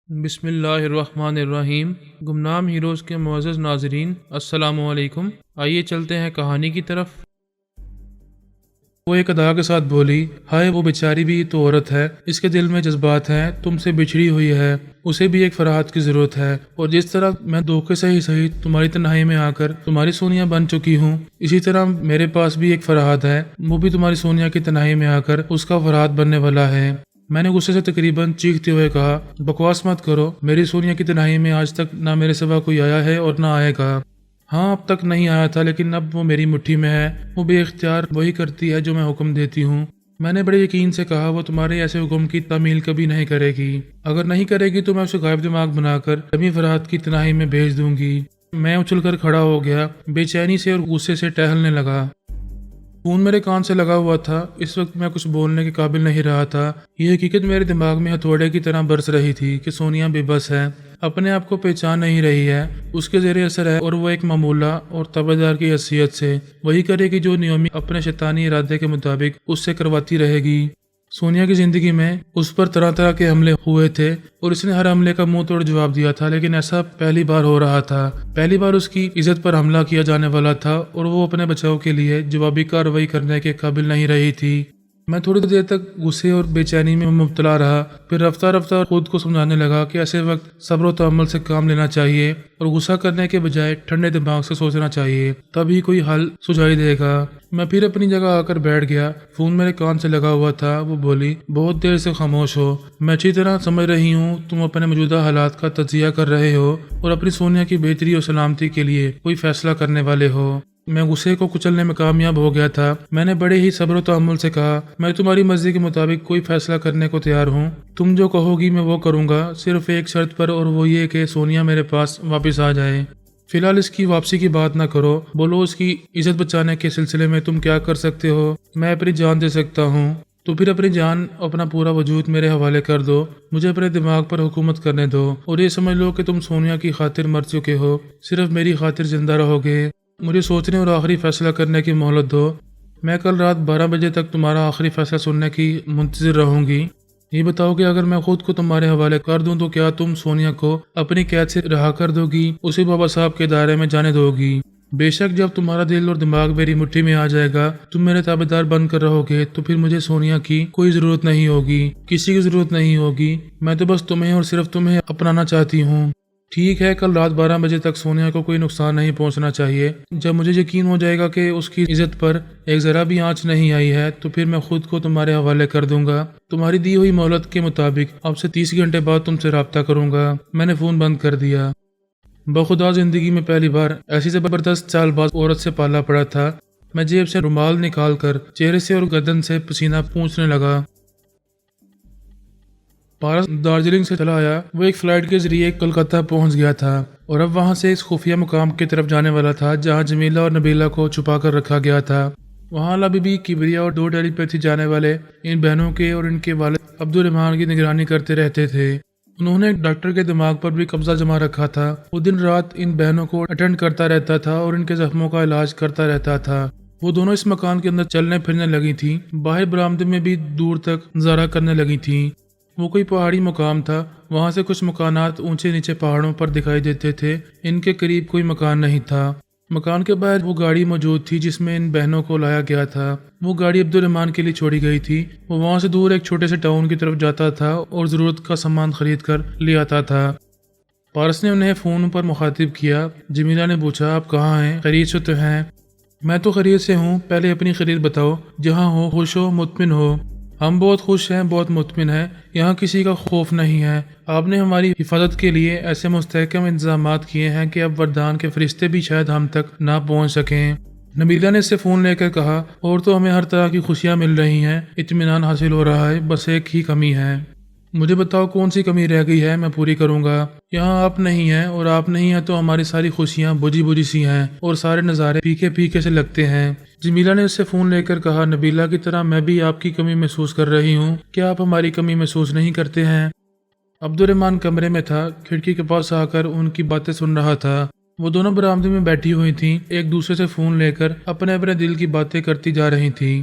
بسم اللہ الرحمن الرحیم۔ گمنام ہیروز کے معزز ناظرین، السلام علیکم۔ آئیے چلتے ہیں کہانی کی طرف۔ وہ ایک ادا کے ساتھ بولی، ہائے وہ بیچاری بھی تو عورت ہے، اس کے دل میں جذبات ہیں، تم سے بچھڑی ہوئی ہے، اسے بھی ایک فرحت کی ضرورت ہے، اور جس طرح میں دھوکے سے ہی صحیح تمہاری تنہائی میں آ کر تمہاری سونیا بن چکی ہوں، اسی طرح میرے پاس بھی ایک فرحت ہے، وہ بھی تمہاری سونیا کی تنہائی میں آ کر اس کا فرحت بننے والا ہے۔ میں نے غصے سے تقریباً چیختے ہوئے کہا، بکواس مت کرو، میری سونیا کی تنہائی میں آج تک نہ میرے سوا کوئی آیا ہے اور نہ آئے گا۔ ہاں اب تک نہیں آیا تھا، لیکن اب وہ میری مٹھی میں ہے، وہ بے اختیار وہی کرتی ہے جو میں حکم دیتی ہوں۔ میں نے بڑے یقین سے کہا، وہ تمہارے ایسے حکم کی تعمیل کبھی نہیں کرے گی، اگر نہیں کرے گی تو میں اسے غائب دماغ بنا کر کبھی فرحت کی تنہائی میں بھیج دوں گی۔ میں اچھل کر کھڑا ہو گیا، بے چینی سے اور غصے سے ٹہلنے لگا۔ فون میرے کان سے لگا ہوا تھا، اس وقت میں کچھ بولنے کے قابل نہیں رہا تھا۔ یہ حقیقت میرے دماغ میں ہتھوڑے کی طرح برس رہی تھی کہ سونیا بے بس ہے، اپنے آپ کو پہچان نہیں رہی ہے، اس کے زیر اثر ہے، اور وہ ایک معمولہ اور تابعدار کی حیثیت سے وہی کرے گی جو نیومی اپنے شیطانی ارادے کے مطابق اس سے کرواتی رہے گی۔ سونیا کی زندگی میں اس پر طرح طرح کے حملے ہوئے تھے اور اس نے ہر حملے کا منہ توڑ جواب دیا تھا، لیکن ایسا پہلی بار ہو رہا تھا۔ پہلی بار اس کی عزت پر حملہ کیا جانے والا تھا اور وہ اپنے بچاؤ کے لیے جوابی کارروائی کرنے کے قابل نہیں رہی تھی۔ میں تھوڑی دیر تک غصے اور بے چینی میں مبتلا رہا، پھر رفتہ رفتہ خود کو سمجھانے لگا کہ ایسے وقت صبر و تحمل سے کام لینا چاہیے اور غصہ کرنے کے بجائے ٹھنڈے دماغ سے سوچنا چاہیے، تبھی کوئی حل سجائی دے گا۔ میں پھر اپنی جگہ آ کر بیٹھ گیا، فون میرے کان سے لگا ہوا تھا۔ وہ بولی، بہت دیر سے خاموش ہو، میں اچھی طرح سمجھ رہی ہوں تم اپنے موجودہ حالات کا تجزیہ کر رہے ہو اور اپنی سونیا کی بہتری اور سلامتی کے لیے کوئی فیصلہ کرنے والے ہو۔ میں غصے کو کچلنے میں کامیاب ہو گیا تھا۔ میں نے بڑے ہی صبر و تحمل سے کہا، میں تمہاری مرضی کے مطابق کوئی فیصلہ کرنے کو تیار ہوں، تم جو کہو گی میں وہ کروں گا، صرف ایک شرط پر، اور وہ یہ کہ سونیا میرے پاس واپس آ جائے۔ فی الحال اس کی واپسی کی بات نہ کرو، بولو اس کی عزت بچانے کے سلسلے میں تم کیا کر سکتے ہو۔ میں اپنی جان دے سکتا ہوں تو پھر اپنی جان، اپنا پورا وجود میرے حوالے کر دو، مجھے اپنے دماغ پر حکومت کرنے دو اور یہ سمجھ لو کہ تم سونیا کی خاطر مر چکے ہو، صرف میری خاطر زندہ رہو گے۔ مجھے سوچنے اور آخری فیصلہ کرنے کی مہلت دو۔ میں کل رات 12 بجے تک تمہارا آخری فیصلہ سننے کی منتظر رہوں گی۔ یہ بتاؤ کہ اگر میں خود کو تمہارے حوالے کر دوں تو کیا تم سونیا کو اپنی قید سے رہا کر دو گی، اسے بابا صاحب کے دائرے میں جانے دو گی؟ بے شک جب تمہارا دل اور دماغ میری مٹھی میں آ جائے گا، تم میرے تابعدار بن کر رہو گے، تو پھر مجھے سونیا کی کوئی ضرورت نہیں ہوگی، کسی کی ضرورت نہیں ہوگی، میں تو بس تمہیں اور صرف تمہیں اپنانا چاہتی ہوں۔ ٹھیک ہے، کل رات 12 بجے تک سونیا کو کوئی نقصان نہیں پہنچنا چاہیے۔ جب مجھے یقین ہو جائے گا کہ اس کی عزت پر ایک ذرا بھی آنچ نہیں آئی ہے، تو پھر میں خود کو تمہارے حوالے کر دوں گا۔ تمہاری دی ہوئی مہلت کے مطابق اب سے 30 گھنٹے بعد تم سے رابطہ کروں گا۔ میں نے فون بند کر دیا۔ بخدا زندگی میں پہلی بار ایسی زبردست چال باز عورت سے پالا پڑا تھا۔ میں جیب سے رومال نکال کر چہرے سے اور گردن سے پسینہ پونچھنے لگا۔ پارس دارجلنگ سے چلا آیا، وہ ایک فلائٹ کے ذریعے کلکتہ پہنچ گیا تھا اور اب وہاں سے اس خفیہ مقام کی طرف جانے والا تھا جہاں جمیلہ اور نبیلہ کو چھپا کر رکھا گیا تھا۔ وہاں بی بی کبریا اور 2 ٹیلی پیتھی جانے والے ان بہنوں کے اور ان کے والد عبد الرحمان کی نگرانی کرتے رہتے تھے۔ انہوں نے ڈاکٹر کے دماغ پر بھی قبضہ جما رکھا تھا۔ وہ دن رات ان بہنوں کو اٹینڈ کرتا رہتا تھا اور ان کے زخموں کا علاج کرتا رہتا تھا۔ وہ دونوں اس مکان کے اندر چلنے پھرنے لگی تھیں، باہر برآمدے میں بھی دور تک نظارہ کرنے لگی تھیں۔ وہ کوئی پہاڑی مقام تھا، وہاں سے کچھ مکانات اونچے نیچے پہاڑوں پر دکھائی دیتے تھے، ان کے قریب کوئی مکان نہیں تھا۔ مکان کے باہر وہ گاڑی موجود تھی جس میں ان بہنوں کو لایا گیا تھا۔ وہ گاڑی عبد الرحمان کے لیے چھوڑی گئی تھی۔ وہ وہاں سے دور ایک چھوٹے سے ٹاؤن کی طرف جاتا تھا اور ضرورت کا سامان خرید کر لے آتا تھا۔ پارس نے انہیں فون پر مخاطب کیا۔ جمیلہ نے پوچھا، آپ کہاں ہیں؟ خرید سے تو ہیں؟ میں تو خرید سے ہوں، پہلے اپنی خرید بتاؤ، جہاں ہو خوش ہو مطمئن ہو۔ ہم بہت خوش ہیں، بہت مطمئن ہیں، یہاں کسی کا خوف نہیں ہے۔ آپ نے ہماری حفاظت کے لیے ایسے مستحکم انتظامات کیے ہیں کہ اب وردان کے فرشتے بھی شاید ہم تک نہ پہنچ سکیں۔ نبیلہ نے اس سے فون لے کر کہا، اور تو ہمیں ہر طرح کی خوشیاں مل رہی ہیں، اطمینان حاصل ہو رہا ہے، بس ایک ہی کمی ہے۔ مجھے بتاؤ کون سی کمی رہ گئی ہے، میں پوری کروں گا۔ یہاں آپ نہیں ہیں، اور آپ نہیں ہیں تو ہماری ساری خوشیاں بجھی بجھی سی ہیں اور سارے نظارے پھیکے پھیکے سے لگتے ہیں۔ جمیلہ نے اس سے فون لے کر کہا، نبیلہ کی طرح میں بھی آپ کی کمی محسوس کر رہی ہوں، کیا آپ ہماری کمی محسوس نہیں کرتے ہیں؟ عبد الرحمان کمرے میں تھا، کھڑکی کے پاس آ کر ان کی باتیں سن رہا تھا۔ وہ دونوں برآمدے میں بیٹھی ہوئی تھیں، ایک دوسرے سے فون لے کر اپنے اپنے دل کی باتیں کرتی جا رہی تھیں۔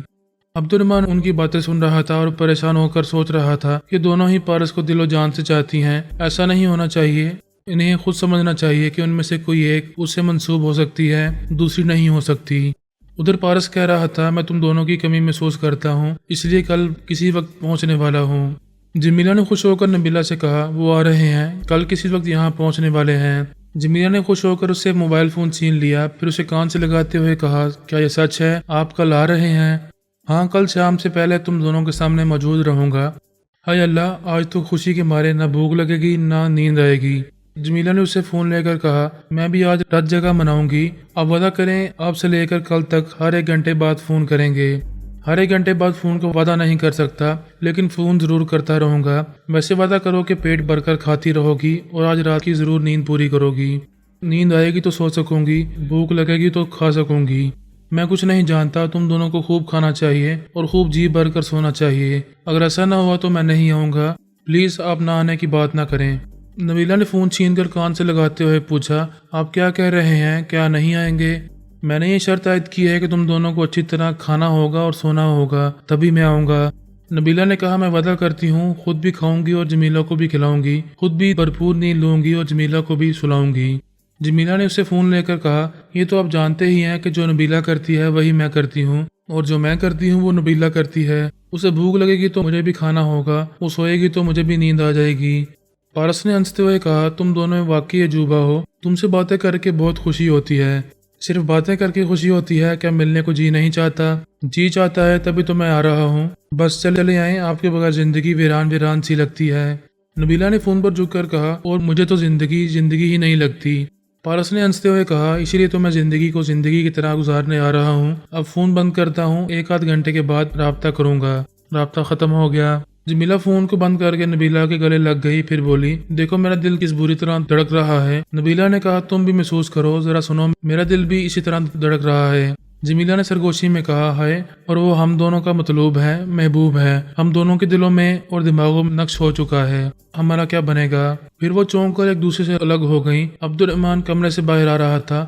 عبد الرحمن ان کی باتیں سن رہا تھا اور پریشان ہو کر سوچ رہا تھا کہ دونوں ہی پارس کو دل و جان سے چاہتی ہیں، ایسا نہیں ہونا چاہیے، انہیں خود سمجھنا چاہیے کہ ان میں سے کوئی ایک اس سے منسوب ہو سکتی ہے، دوسری نہیں ہو سکتی۔ ادھر پارس کہہ رہا تھا میں تم دونوں کی کمی محسوس کرتا ہوں، اس لیے کل کسی وقت پہنچنے والا ہوں۔ جمیلہ نے خوش ہو کر نبیلہ سے کہا وہ آ رہے ہیں، کل کسی وقت یہاں پہنچنے والے ہیں۔ جمیلہ نے خوش ہو کر اس سے موبائل فون چھین لیا، پھر اسے کان سے لگاتے ہوئے کہا کیا یہ سچ ہے؟ آپ کل آ رہے ہیں؟ ہاں، کل شام سے پہلے تم دونوں کے سامنے موجود رہوں گا۔ ہائے اللہ، آج تو خوشی کے مارے نہ بھوک لگے گی نہ نیند آئے گی۔ جمیلہ نے اسے فون لے کر کہا میں بھی آج رات جگہ مناؤں گی، آپ وعدہ کریں آپ سے لے کر کل تک ہر 1 گھنٹے بعد فون کریں گے۔ ہر 1 گھنٹے بعد فون کو وعدہ نہیں کر سکتا، لیکن فون ضرور کرتا رہوں گا۔ ویسے وعدہ کرو کہ پیٹ بھر کر کھاتی رہو گی اور آج رات کی ضرور نیند پوری کرو گی۔ نیند آئے گی تو سو سکوں گی، بھوک لگے گی تو کھا سکوں گی۔ میں کچھ نہیں جانتا، تم دونوں کو خوب کھانا چاہیے اور خوب جی بھر کر سونا چاہیے۔ اگر ایسا نہ ہوا تو میں نہیں آؤں گا، پلیز آپ نہ آنے کی بات نہ کریں۔ نبیلہ نے فون چھین کر کان سے لگاتے ہوئے پوچھا آپ کیا کہہ رہے ہیں؟ کیا نہیں آئیں گے؟ میں نے یہ شرط عائد کی ہے کہ تم دونوں کو اچھی طرح کھانا ہوگا اور سونا ہوگا، تبھی میں آؤں گا۔ نبیلہ نے کہا میں وعدہ کرتی ہوں، خود بھی کھاؤں گی اور جمیلہ کو بھی کھلاؤں گی، خود بھی بھرپور نیند لوں گی اور جمیلہ کو بھی سلاؤں گی۔ جمیلہ نے اسے فون لے کر کہا یہ تو آپ جانتے ہی ہیں کہ جو نبیلہ کرتی ہے وہی میں کرتی ہوں، اور جو میں کرتی ہوں وہ نبیلہ کرتی ہے۔ اسے بھوک لگے گی تو مجھے بھی کھانا ہوگا، وہ سوئے گی تو مجھے بھی نیند آ جائے گی۔ پارس نے ہنستے ہوئے کہا تم دونوں واقعی عجوبہ ہو، تم سے باتیں کر کے بہت خوشی ہوتی ہے۔ صرف باتیں کر کے خوشی ہوتی ہے کیا ملنے کو جی نہیں چاہتا؟ جی چاہتا ہے تبھی تو میں آ رہا ہوں، بس چلے آئیں، آپ کے بغیر زندگی ویران ویران سی لگتی ہے۔ نبیلہ نے فون پر جھک کر کہا اور مجھے تو زندگی ہی نہیں لگتی۔ پارس نے ہنستے ہوئے کہا اسی لیے تو میں زندگی کو زندگی کی طرح گزارنے آ رہا ہوں۔ اب فون بند کرتا ہوں، 1 آدھ گھنٹے کے بعد رابطہ کروں گا۔ رابطہ ختم ہو گیا۔ جمیلہ فون کو بند کر کے نبیلہ کے گلے لگ گئی، پھر بولی دیکھو میرا دل کس بری طرح دھڑک رہا ہے۔ نبیلہ نے کہا تم بھی محسوس کرو، ذرا سنو، میرا دل بھی اسی طرح دھڑک رہا ہے۔ جمیلہ نے سرگوشی میں کہا ہے، اور وہ ہم دونوں کا مطلوب ہے، محبوب ہے، ہم دونوں کے دلوں میں اور دماغوں میں نقش ہو چکا ہے، ہمارا کیا بنے گا؟ پھر وہ چونک کر ایک دوسرے سے الگ ہو گئیں۔ عبد الرحمن کمرے سے باہر آ رہا تھا۔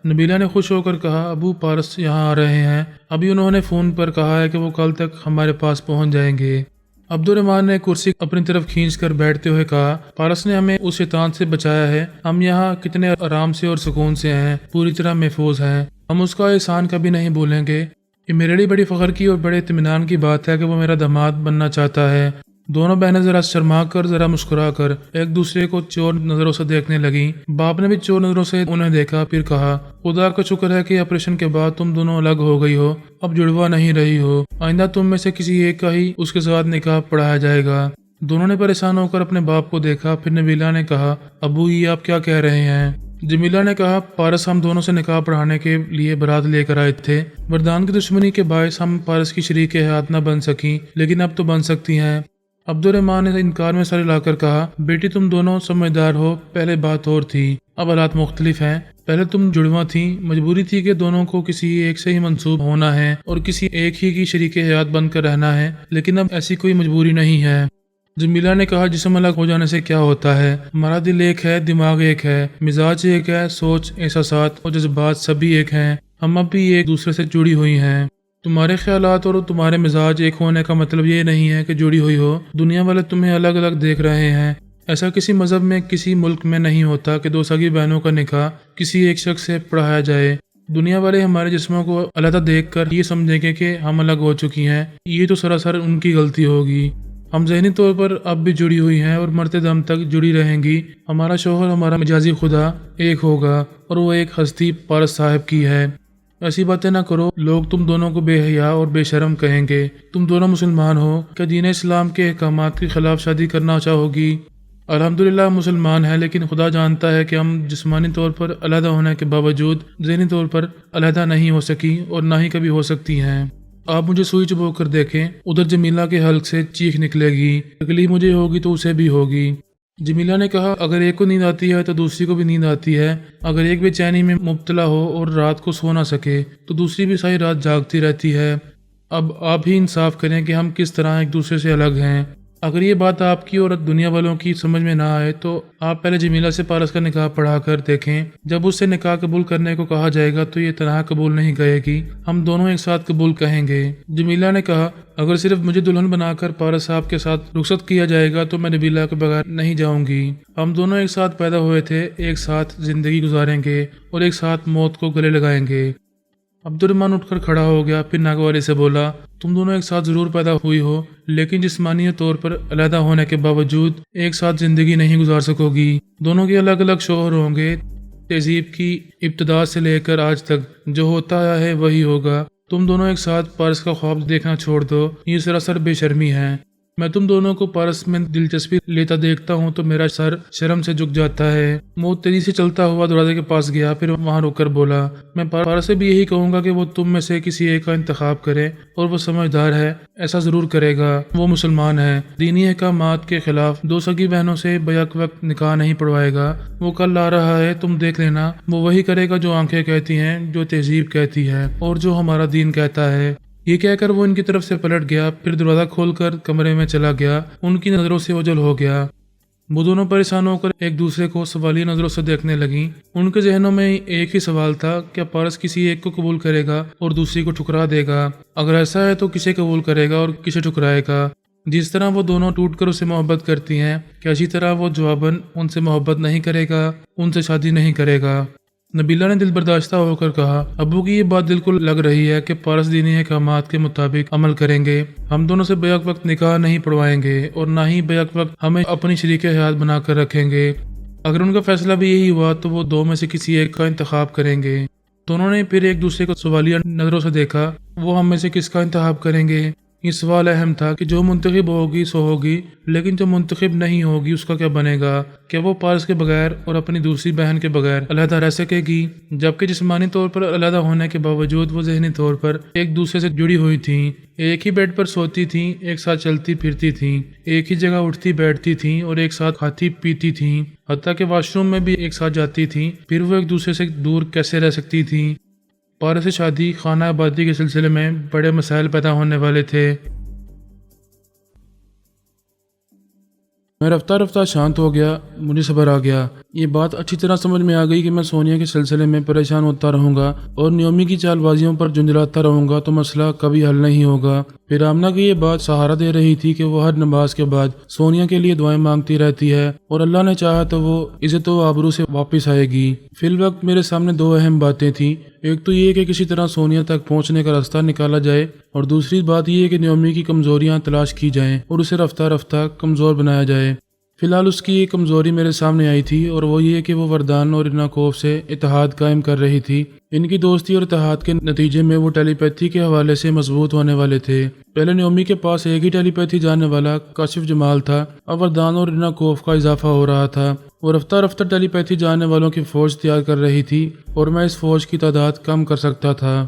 نبیلہ نے خوش ہو کر کہا ابو پارس یہاں آ رہے ہیں، ابھی انہوں نے فون پر کہا ہے کہ وہ کل تک ہمارے پاس پہنچ جائیں گے۔ عبد الرحمن نے کرسی اپنی طرف کھینچ کر بیٹھتے ہوئے کہا پارس نے ہمیں اس شیطان سے بچایا ہے، ہم یہاں کتنے آرام سے اور سکون سے ہیں، پوری طرح محفوظ ہیں، ہم اس کا احسان کبھی نہیں بھولیں گے۔ یہ میرے لیے بڑی فخر کی اور بڑے اطمینان کی بات ہے کہ وہ میرا داماد بننا چاہتا ہے۔ دونوں بہنیں ذرا شرما کر، ذرا مسکرا کر ایک دوسرے کو چور نظروں سے دیکھنے لگیں۔ باپ نے بھی چور نظروں سے انہیں دیکھا، پھر کہا خدا کا شکر ہے کہ آپریشن کے بعد تم دونوں الگ ہو گئی ہو، اب جڑوا نہیں رہی ہو، آئندہ تم میں سے کسی ایک کا ہی اس کے ساتھ نکاح پڑھایا جائے گا۔ دونوں نے پریشان ہو کر اپنے باپ کو دیکھا، پھر نبیلہ نے کہا ابو یہ آپ کیا کہہ رہے ہیں؟ جمیلہ نے کہا پارس ہم دونوں سے نکاح پڑھانے کے لیے برات لے کر آئے تھے، مردان کی دشمنی کے باعث ہم پارس کی شریک حیات نہ بن سکیں، لیکن اب تو بن سکتی ہیں۔ عبد الرحمن نے انکار میں سر ہلا کر کہا بیٹی تم دونوں سمجھدار ہو، پہلے بات اور تھی، اب حالات مختلف ہیں۔ پہلے تم جڑواں تھیں، مجبوری تھی کہ دونوں کو کسی ایک سے ہی منسوب ہونا ہے اور کسی ایک ہی کی شریک حیات بن کر رہنا ہے، لیکن اب ایسی کوئی مجبوری نہیں ہے۔ جمیلہ نے کہا جسم الگ ہو جانے سے کیا ہوتا ہے، ہمارا دل ایک ہے، دماغ ایک ہے، مزاج ایک ہے، سوچ، احساسات اور جذبات سبھی ایک ہیں، ہم اب بھی ایک دوسرے سے جڑی ہوئی ہیں۔ تمہارے خیالات اور تمہارے مزاج ایک ہونے کا مطلب یہ نہیں ہے کہ جڑی ہوئی ہو، دنیا والے تمہیں الگ الگ دیکھ رہے ہیں۔ ایسا کسی مذہب میں، کسی ملک میں نہیں ہوتا کہ 2 سگی بہنوں کا نکاح کسی ایک شخص سے پڑھایا جائے۔ دنیا والے ہمارے جسموں کو علیحدہ دیکھ کر یہ سمجھیں گے کہ ہم الگ ہو چکی ہیں، یہ تو سراسر ان کی غلطی ہوگی۔ ہم ذہنی طور پر اب بھی جڑی ہوئی ہیں اور مرتے دم تک جڑی رہیں گی۔ ہمارا شوہر، ہمارا مجازی خدا ایک ہوگا اور وہ ایک ہستی پارس صاحب کی ہے۔ ایسی باتیں نہ کرو، لوگ تم دونوں کو بے حیا اور بے شرم کہیں گے۔ تم دونوں مسلمان ہو، کیا دین اسلام کے احکامات کے خلاف شادی کرنا چاہو گی؟ الحمدللہ مسلمان ہیں، لیکن خدا جانتا ہے کہ ہم جسمانی طور پر علیحدہ ہونے کے باوجود ذہنی طور پر علیحدہ نہیں ہو سکی اور نہ ہی کبھی ہو سکتی ہیں۔ آپ مجھے سوئی چبو کر دیکھیں، ادھر جمیلہ کے حلق سے چیخ نکلے گی، تکلیف مجھے ہوگی تو اسے بھی ہوگی۔ جمیلہ نے کہا اگر ایک کو نیند آتی ہے تو دوسری کو بھی نیند آتی ہے، اگر ایک بے چینی میں مبتلا ہو اور رات کو سو نہ سکے تو دوسری بھی ساری رات جاگتی رہتی ہے۔ اب آپ ہی انصاف کریں کہ ہم کس طرح ایک دوسرے سے الگ ہیں۔ اگر یہ بات آپ کی اور دنیا والوں کی سمجھ میں نہ آئے تو آپ پہلے جمیلہ سے پارس کا نکاح پڑھا کر دیکھیں۔ جب اس سے نکاح قبول کرنے کو کہا جائے گا تو یہ تنہا قبول نہیں کہے گی، ہم دونوں ایک ساتھ قبول کہیں گے۔ جمیلہ نے کہا اگر صرف مجھے دلہن بنا کر پارس صاحب کے ساتھ رخصت کیا جائے گا تو میں نبیلہ کے بغیر نہیں جاؤں گی۔ ہم دونوں ایک ساتھ پیدا ہوئے تھے، ایک ساتھ زندگی گزاریں گے اور ایک ساتھ موت کو گلے لگائیں گے۔ عبد الرحمن اٹھ کر کھڑا ہو گیا، پھر ناگواری سے بولا تم دونوں ایک ساتھ ضرور پیدا ہوئی ہو، لیکن جسمانی طور پر علیحدہ ہونے کے باوجود ایک ساتھ زندگی نہیں گزار سکو گی۔ دونوں کے الگ الگ شوہر ہوں گے، تہذیب کی ابتدا سے لے کر آج تک جو ہوتا آیا ہے وہی ہوگا۔ تم دونوں ایک ساتھ پارس کا خواب دیکھنا چھوڑ دو، یہ سراسر بے شرمی ہے۔ میں تم دونوں کو پارس میں دلچسپی لیتا دیکھتا ہوں تو میرا سر شرم سے جھک جاتا ہے۔ وہ تیزی سے چلتا ہوا دروازے کے پاس گیا، پھر وہاں رک کر بولا میں پارس سے بھی یہی کہوں گا کہ وہ تم میں سے کسی ایک کا انتخاب کرے، اور وہ سمجھدار ہے، ایسا ضرور کرے گا، وہ مسلمان ہے، دینی احکامات کے خلاف دو سگی بہنوں سے بیک وقت نکاح نہیں پڑھوائے گا۔ وہ کل آ رہا ہے، تم دیکھ لینا، وہ وہی کرے گا جو آنکھیں کہتی ہیں، جو تہذیب کہتی ہے اور جو ہمارا دین کہتا ہے۔ یہ کہہ کر وہ ان کی طرف سے پلٹ گیا، پھر دروازہ کھول کر کمرے میں چلا گیا، ان کی نظروں سے اوجھل ہو گیا۔ وہ دونوں پریشان ہو کر ایک دوسرے کو سوالیہ نظروں سے دیکھنے لگیں۔ ان کے ذہنوں میں ایک ہی سوال تھا، کیا پارس کسی ایک کو قبول کرے گا اور دوسری کو ٹھکرا دے گا؟ اگر ایسا ہے تو کسے قبول کرے گا اور کسے ٹھکرائے گا؟ جس طرح وہ دونوں ٹوٹ کر اسے محبت کرتی ہیں، کیا اسی طرح وہ جواباً ان سے محبت نہیں کرے گا، ان سے شادی نہیں کرے گا؟ نبیلہ نے دل برداشتہ ہو کر کہا ابو کی یہ بات دل کو لگ رہی ہے کہ پارس دینی احکامات کے مطابق عمل کریں گے، ہم دونوں سے بیک وقت نکاح نہیں پڑھوائیں گے اور نہ ہی بیک وقت ہمیں اپنی شریک حیات بنا کر رکھیں گے۔ اگر ان کا فیصلہ بھی یہی ہوا تو وہ دو میں سے کسی ایک کا انتخاب کریں گے۔ دونوں نے پھر ایک دوسرے کو سوالیہ نظروں سے دیکھا، وہ ہم میں سے کس کا انتخاب کریں گے؟ یہ سوال اہم تھا کہ جو منتخب ہوگی سو ہوگی، لیکن جو منتخب نہیں ہوگی اس کا کیا بنے گا؟ کیا وہ پارس کے بغیر اور اپنی دوسری بہن کے بغیر علیحدہ رہ سکے گی؟ جبکہ جسمانی طور پر علیحدہ ہونے کے باوجود وہ ذہنی طور پر ایک دوسرے سے جڑی ہوئی تھیں، ایک ہی بیڈ پر سوتی تھیں، ایک ساتھ چلتی پھرتی تھیں، ایک ہی جگہ اٹھتی بیٹھتی تھیں اور ایک ساتھ کھاتی پیتی تھیں، حتیٰ کہ واش روم میں بھی ایک ساتھ جاتی تھیں۔ پھر وہ ایک دوسرے سے دور کیسے رہ سکتی تھیں؟ پارس سے شادی خانہ آبادی کے سلسلے میں بڑے مسائل پیدا ہونے والے تھے۔ میں رفتہ رفتہ شانت ہو گیا، مجھے صبر آ گیا۔ یہ بات اچھی طرح سمجھ میں آ گئی کہ میں سونیا کے سلسلے میں پریشان ہوتا رہوں گا اور نیومی کی چال بازیوں پر جھنجھلاتا رہوں گا تو مسئلہ کبھی حل نہیں ہوگا۔ پھر آمنہ کی یہ بات سہارا دے رہی تھی کہ وہ ہر نماز کے بعد سونیا کے لیے دعائیں مانگتی رہتی ہے اور اللہ نے چاہا تو وہ عزت و آبرو سے واپس آئے گی۔ فی الوقت میرے سامنے دو اہم باتیں تھیں، ایک تو یہ کہ کسی طرح سونیا تک پہنچنے کا راستہ نکالا جائے، اور دوسری بات یہ کہ نیومی کی کمزوریاں تلاش کی جائیں اور اسے رفتہ رفتہ کمزور بنایا جائے۔ فی الحال اس کی ایک کمزوری میرے سامنے آئی تھی اور وہ یہ کہ وہ وردان اور ارناکوف سے اتحاد قائم کر رہی تھی۔ ان کی دوستی اور اتحاد کے نتیجے میں وہ ٹیلی پیتھی کے حوالے سے مضبوط ہونے والے تھے۔ پہلے نیومی کے پاس ایک ہی ٹیلی پیتھی جاننے والا کاشف جمال تھا، اب وردان اور ارناکوف کا اضافہ ہو رہا تھا۔ وہ رفتہ رفتہ ٹیلی پیتھی جاننے والوں کی فوج تیار کر رہی تھی اور میں اس فوج کی تعداد کم کر سکتا تھا۔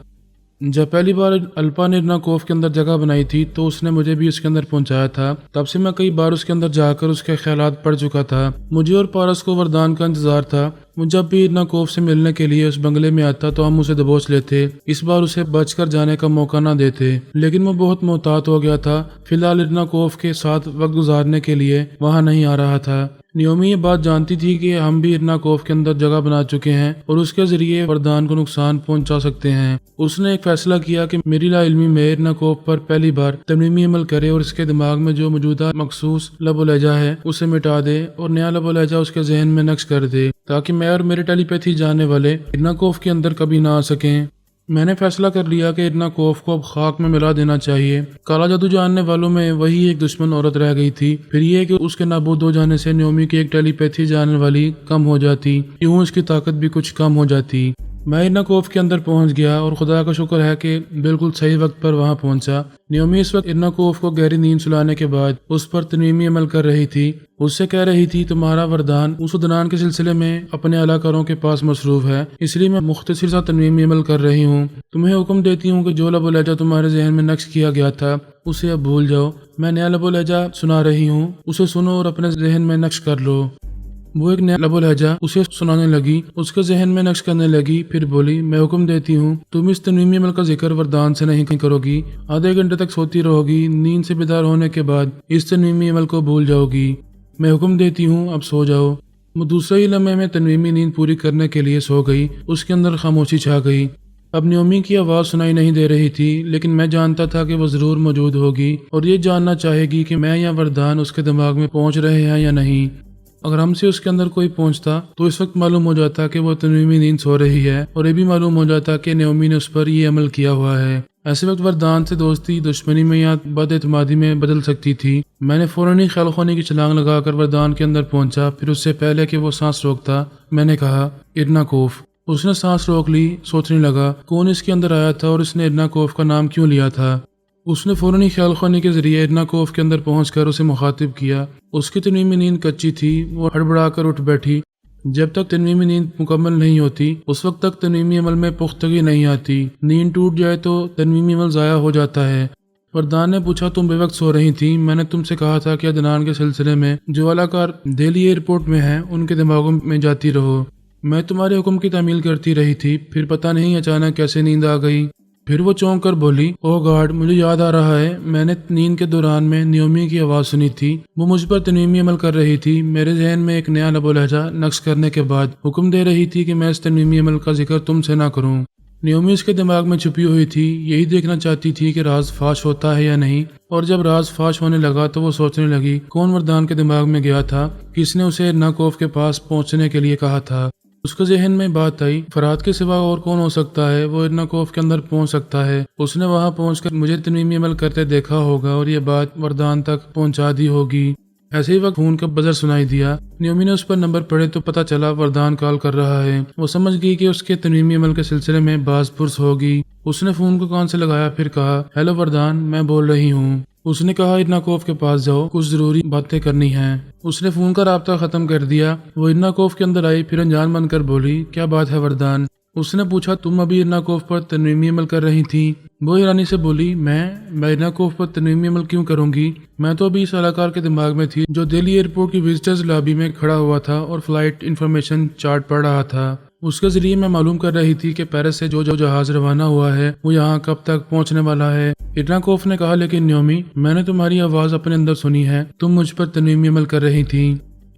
جب پہلی بار الپا نے ارناکوف کے اندر جگہ بنائی تھی تو اس نے مجھے بھی اس کے اندر پہنچایا تھا۔ تب سے میں کئی بار اس کے اندر جا کر اس کے خیالات پڑھ چکا تھا۔ مجھے اور پارس کو وردان کا انتظار تھا۔ وہ جب بھی ارناکوف سے ملنے کے لیے اس بنگلے میں آتا تو ہم اسے دبوچ لیتے، اس بار اسے بچ کر جانے کا موقع نہ دیتے، لیکن وہ بہت محتاط ہو گیا تھا۔ فی الحال ارناکوف کے ساتھ وقت گزارنے کے لیے وہاں نہیں آ رہا تھا۔ نیومی یہ بات جانتی تھی کہ ہم بھی ارناکوف کے اندر جگہ بنا چکے ہیں اور اس کے ذریعے وردان کو نقصان پہنچا سکتے ہیں۔ اس نے ایک فیصلہ کیا کہ میری لا علمی میں ارناکوف پر پہلی بار ترمیمی عمل کرے اور اس کے دماغ میں جو موجودہ مخصوص لب و لہجہ ہے اسے مٹا دے اور نیا لب و لہجہ اس کے ذہن میں نقش کر دے، تاکہ میں اور میرے ٹیلی پیتھی جاننے والے ارناکوف کے اندر کبھی نہ آ سکیں۔ میں نے فیصلہ کر لیا کہ ارناکوف کو اب خاک میں ملا دینا چاہیے۔ کالا جادو جاننے والوں میں وہی ایک دشمن عورت رہ گئی تھی، پھر یہ کہ اس کے نابود ہو جانے سے نیومی کی ایک ٹیلی پیتھی جاننے والی کم ہو جاتی، یوں اس کی طاقت بھی کچھ کم ہو جاتی۔ میں ارناکوف کے اندر پہنچ گیا اور خدا کا شکر ہے کہ بالکل صحیح وقت پر وہاں پہنچا۔ نیومی اس وقت ارناکوف کو گہری نیند سلانے کے بعد اس پر ترمیمی عمل کر رہی تھی۔ اس سے کہہ رہی تھی تمہارا وردان اس ودنان کے سلسلے میں اپنے علاقاروں کے پاس مصروف ہے، اس لیے میں مختصر سا ترمیمی عمل کر رہی ہوں۔ تمہیں حکم دیتی ہوں کہ جو لب و لہجہ تمہارے ذہن میں نقش کیا گیا تھا اسے اب بھول جاؤ۔ میں نیا لب و لہجہ سنا رہی ہوں، اسے سنو اور اپنے ذہن میں نقش کر لو۔ وہ ایک نیا لب و لہجہ اسے سنانے لگی، اس کے ذہن میں نقش کرنے لگی، پھر بولی میں حکم دیتی ہوں تم اس تنویمی عمل کا ذکر وردان سے نہیں کرو گی، آدھے گھنٹے تک سوتی رہو گی، نیند سے بیدار ہونے کے بعد اس تنویمی عمل کو بھول جاؤ گی، میں حکم دیتی ہوں اب سو جاؤ۔ وہ دوسرے ہی لمحے میں تنویمی نیند پوری کرنے کے لیے سو گئی، اس کے اندر خاموشی چھا گئی۔ اب نیومی کی آواز سنائی نہیں دے رہی تھی، لیکن میں جانتا تھا کہ وہ ضرور موجود ہوگی اور یہ جاننا چاہے گی کہ میں یا وردان اس کے دماغ میں پہنچ رہے ہیں یا نہیں۔ اگر ہم سے اس کے اندر کوئی پہنچتا تو اس وقت معلوم ہو جاتا کہ وہ تنویمی نیند سو رہی ہے، اور یہ بھی معلوم ہو جاتا کہ نیومی نے اس پر یہ عمل کیا ہوا ہے۔ ایسے وقت وردان سے دوستی دشمنی میں یا بد اعتمادی میں بدل سکتی تھی۔ میں نے فوراً ہی خیال خوانی کی چھلانگ لگا کر وردان کے اندر پہنچا، پھر اس سے پہلے کہ وہ سانس روکتا میں نے کہا ارناکوف۔ اس نے سانس روک لی، سوچنے لگا کون اس کے اندر آیا تھا اور اس نے ارناکوف کا نام کیوں لیا تھا۔ اس نے فوراً ہی خیال خوانی کے ذریعے ارناکوف کے اندر پہنچ کر اسے مخاطب کیا۔ اس کی تنویمی نیند کچی تھی، وہ ہڑبڑا کر اٹھ بیٹھی۔ جب تک تنویمی نیند مکمل نہیں ہوتی اس وقت تک تنویمی عمل میں پختگی نہیں آتی، نیند ٹوٹ جائے تو تنویمی عمل ضائع ہو جاتا ہے۔ وردان نے پوچھا تم بے وقت سو رہی تھی، میں نے تم سے کہا تھا کہ عدنان کے سلسلے میں جو اعلی دہلی ایئرپورٹ میں ہیں ان کے دماغوں میں جاتی رہو۔ میں تمہارے حکم کی تعمیل کرتی رہی تھی، پھر پتہ نہیں اچانک کیسے نیند آ گئی۔ پھر وہ چونک کر بولی اوہ گاڈ، مجھے یاد آ رہا ہے میں نے نیند کے دوران میں نیومی کی آواز سنی تھی، وہ مجھ پر تنویمی عمل کر رہی تھی۔ میرے ذہن میں ایک نیا لب و لہجہ نقش کرنے کے بعد حکم دے رہی تھی کہ میں اس تنویمی عمل کا ذکر تم سے نہ کروں۔ نیومی اس کے دماغ میں چھپی ہوئی تھی، یہی دیکھنا چاہتی تھی کہ راز فاش ہوتا ہے یا نہیں، اور جب راز فاش ہونے لگا تو وہ سوچنے لگی کون وردان کے دماغ میں گیا تھا، کس نے اسے ارناکوف کے پاس پہنچنے کے لیے کہا تھا۔ اس کے ذہن میں بات آئی فرات کے سوا اور کون ہو سکتا ہے، وہ ارناکوف کے اندر پہنچ سکتا ہے، اس نے وہاں پہنچ کر مجھے تنویمی عمل کرتے دیکھا ہوگا اور یہ بات وردان تک پہنچا دی ہوگی۔ ایسے ہی وقت فون کا بزر سنائی دیا، نیومی نے اس پر نمبر پڑھے تو پتہ چلا وردان کال کر رہا ہے۔ وہ سمجھ گئی کہ اس کے تنویمی عمل کے سلسلے میں باز پرس ہوگی۔ اس نے فون کو کان سے لگایا، پھر کہا ہیلو وردان، میں بول رہی ہوں۔ اس نے کہا ارناکوف کے پاس جاؤ، کچھ ضروری باتیں کرنی ہیں۔ اس نے فون کا رابطہ ختم کر دیا۔ وہ ارناکوف کے اندر آئی، پھر انجان بن کر بولی کیا بات ہے وردان؟ اس نے پوچھا تم ابھی ارناکوف پر تنویمی عمل کر رہی تھی؟ وہ حیرانی سے بولی میں ارناکوف پر تنویمی عمل کیوں کروں گی؟ میں تو ابھی اس اہلکار کے دماغ میں تھی جو دہلی ایئرپورٹ کی وزٹرز لابی میں کھڑا ہوا تھا اور فلائٹ انفارمیشن چارٹ پڑھ رہا تھا۔ اس کے ذریعے میں معلوم کر رہی تھی کہ پیرس سے جو جہاز روانہ ہوا ہے وہ یہاں کب تک پہنچنے والا ہے۔ ارناکوف نے کہا لیکن نیومی، میں نے تمہاری آواز اپنے اندر سنی ہے، تم مجھ پر تنویمی عمل کر رہی تھی۔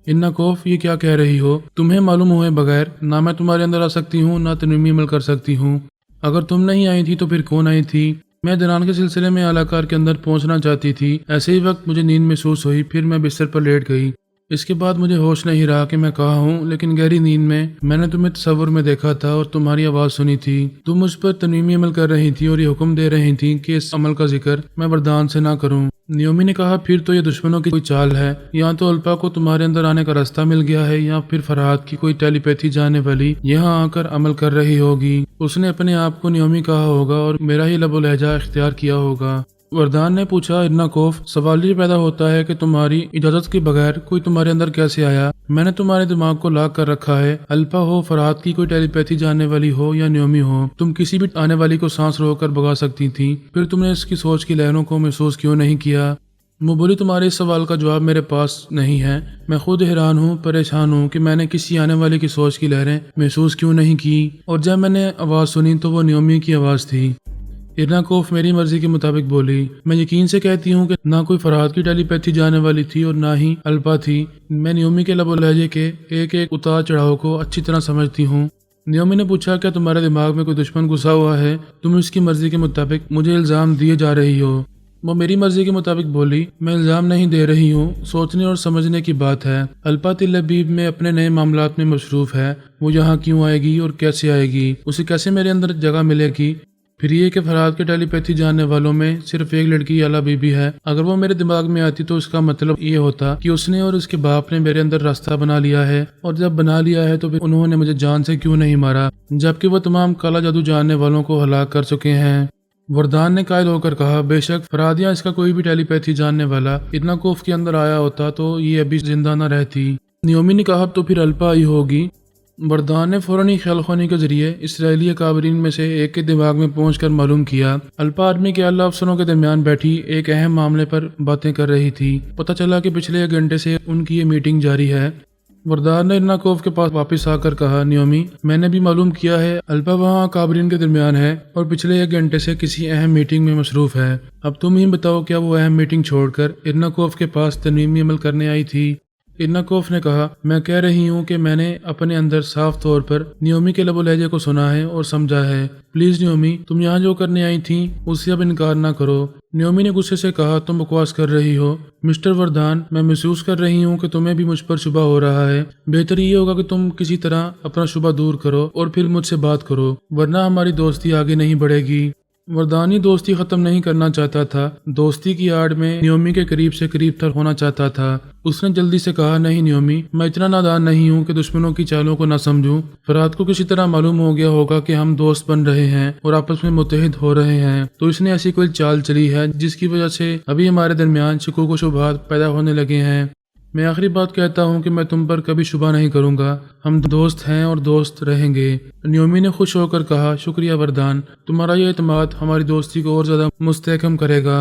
ارناکوف یہ کیا کہہ رہی ہو؟ تمہیں معلوم ہوئے بغیر نہ میں تمہارے اندر آ سکتی ہوں نہ تنویمی عمل کر سکتی ہوں۔ اگر تم نہیں آئی تھی تو پھر کون آئی تھی؟ میں عدنان کے سلسلے میں اعلیٰ کے اندر پہنچنا چاہتی تھی۔ ایسے ہی وقت مجھے نیند محسوس ہوئی، پھر میں بستر پر لیٹ گئی۔ اس کے بعد مجھے ہوش نہیں رہا کہ میں کہاں ہوں، لیکن گہری نیند میں نے تمہیں تصور میں دیکھا تھا اور تمہاری آواز سنی تھی۔ تم مجھ پر تنویمی عمل کر رہی تھی اور یہ حکم دے رہی تھی کہ اس عمل کا ذکر میں وردان سے نہ کروں۔ نیومی نے کہا پھر تو یہ دشمنوں کی کوئی چال ہے، یا تو الپا کو تمہارے اندر آنے کا راستہ مل گیا ہے، یا پھر فرحات کی کوئی ٹیلی پیتھی جانے والی یہاں آ کر عمل کر رہی ہوگی۔ اس نے اپنے آپ کو نیومی کہا ہوگا اور میرا ہی لب و لہجہ اختیار کیا ہوگا۔ وردان نے پوچھا ارناکوف، سوال یہ پیدا ہوتا ہے کہ تمہاری اجازت کے بغیر کوئی تمہارے اندر کیسے آیا؟ میں نے تمہارے دماغ کو لاک کر رکھا ہے، الپا ہو، فرحات کی کوئی ٹیلی پیتھی جاننے والی ہو یا نیومی ہو، تم کسی بھی آنے والی کو سانس روک کر بگا سکتی تھی، پھر تم نے اس کی سوچ کی لہروں کو محسوس کیوں نہیں کیا؟ وہ بولی تمہارے اس سوال کا جواب میرے پاس نہیں ہے، میں خود حیران ہوں، پریشان ہوں کہ میں نے کسی آنے والے کی سوچ کی لہریں محسوس کیوں نہیں کی، اور جب میں نے آواز سنی تو وہ نیومی کی آواز تھی۔ ارناکوف میری مرضی کے مطابق بولی، میں یقین سے کہتی ہوں کہ نہ کوئی فرحات کی ٹیلی پیتھی جانے والی تھی اور نہ ہی الپا تھی۔ میں نیومی کے لب و لہجے کے ایک ایک اتار چڑھاؤ کو اچھی طرح سمجھتی ہوں۔ نیومی نے پوچھا کیا تمہارے دماغ میں کوئی دشمن گھسا ہوا ہے؟ تم اس کی مرضی کے مطابق مجھے الزام دیے جا رہی ہو۔ وہ میری مرضی کے مطابق بولی، میں الزام نہیں دے رہی ہوں، سوچنے اور سمجھنے کی بات ہے۔ الپا تل ابیب میں اپنے نئے معاملات میں مصروف ہے، وہ یہاں کیوں آئے گی اور کیسے آئے گی؟ اسے کیسے میرے اندر جگہ ملے گی؟ پھر یہ کہ فرحات کے ٹیلی پیتھی جاننے والوں میں صرف ایک لڑکی اعلیٰ بی بی ہے، اگر وہ میرے دماغ میں آتی تو اس کا مطلب یہ ہوتا کہ اس نے اور اس کے باپ نے میرے اندر راستہ بنا لیا ہے، اور جب بنا لیا ہے تو پھر انہوں نے مجھے جان سے کیوں نہیں مارا، جبکہ وہ تمام کالا جادو جاننے والوں کو ہلاک کر چکے ہیں۔ وردان نے قائل ہو کر کہا، بے شک فرحات یا اس کا کوئی بھی ٹیلی پیتھی جاننے والا ارناکوف کے اندر آیا ہوتا تو یہ ابھی زندہ نہ رہتی۔ نیومی نے کہا تو پھر الپا آئی ہوگی۔ وردان نے فوراً ہی خیال خوانی کے ذریعے اسرائیلی اکابرین میں سے ایک کے دماغ میں پہنچ کر معلوم کیا۔ الپا آرمی کے اعلیٰ افسروں کے درمیان بیٹھی ایک اہم معاملے پر باتیں کر رہی تھی۔ پتہ چلا کہ پچھلے 1 گھنٹے سے ان کی یہ میٹنگ جاری ہے۔ وردان نے ارناکوف کے پاس واپس آ کر کہا، نیومی، میں نے بھی معلوم کیا ہے البا وہاں کابرین کے درمیان ہے اور پچھلے 1 گھنٹے سے کسی اہم میٹنگ میں مصروف ہے۔ اب تم ہی بتاؤ، کیا وہ اہم میٹنگ چھوڑ کر ارناکوف کے پاس ترمیمی عمل کرنے آئی تھی؟ ارناکوف نے کہا، میں کہہ رہی ہوں کہ میں نے اپنے اندر صاف طور پر نیومی کے لب و لہجے کو سنا ہے اور سمجھا ہے۔ پلیز نیومی، تم یہاں جو کرنے آئی تھیں اس سے اب انکار نہ کرو۔ نیومی نے غصے سے کہا، تم بکواس کر رہی ہو مسٹر وردان، میں محسوس کر رہی ہوں کہ تمہیں بھی مجھ پر شبہ ہو رہا ہے۔ بہتر یہ ہوگا کہ تم کسی طرح اپنا شبہ دور کرو اور پھر مجھ سے بات کرو، ورنہ ہماری دوستی آگے نہیں بڑھے گی۔ وردانی دوستی ختم نہیں کرنا چاہتا تھا، دوستی کی آڑ میں نیومی کے قریب سے قریب تر ہونا چاہتا تھا۔ اس نے جلدی سے کہا، نہیں نیومی، میں اتنا نادان نہیں ہوں کہ دشمنوں کی چالوں کو نہ سمجھوں۔ فرات کو کسی طرح معلوم ہو گیا ہوگا کہ ہم دوست بن رہے ہیں اور آپس میں متحد ہو رہے ہیں، تو اس نے ایسی کوئی چال چلی ہے جس کی وجہ سے ابھی ہمارے درمیان شکوک و شبہات پیدا ہونے لگے ہیں۔ میں آخری بات کہتا ہوں کہ میں تم پر کبھی شبہ نہیں کروں گا، ہم دوست ہیں اور دوست رہیں گے۔ نیومی نے خوش ہو کر کہا، شکریہ وردان، تمہارا یہ اعتماد ہماری دوستی کو اور زیادہ مستحکم کرے گا۔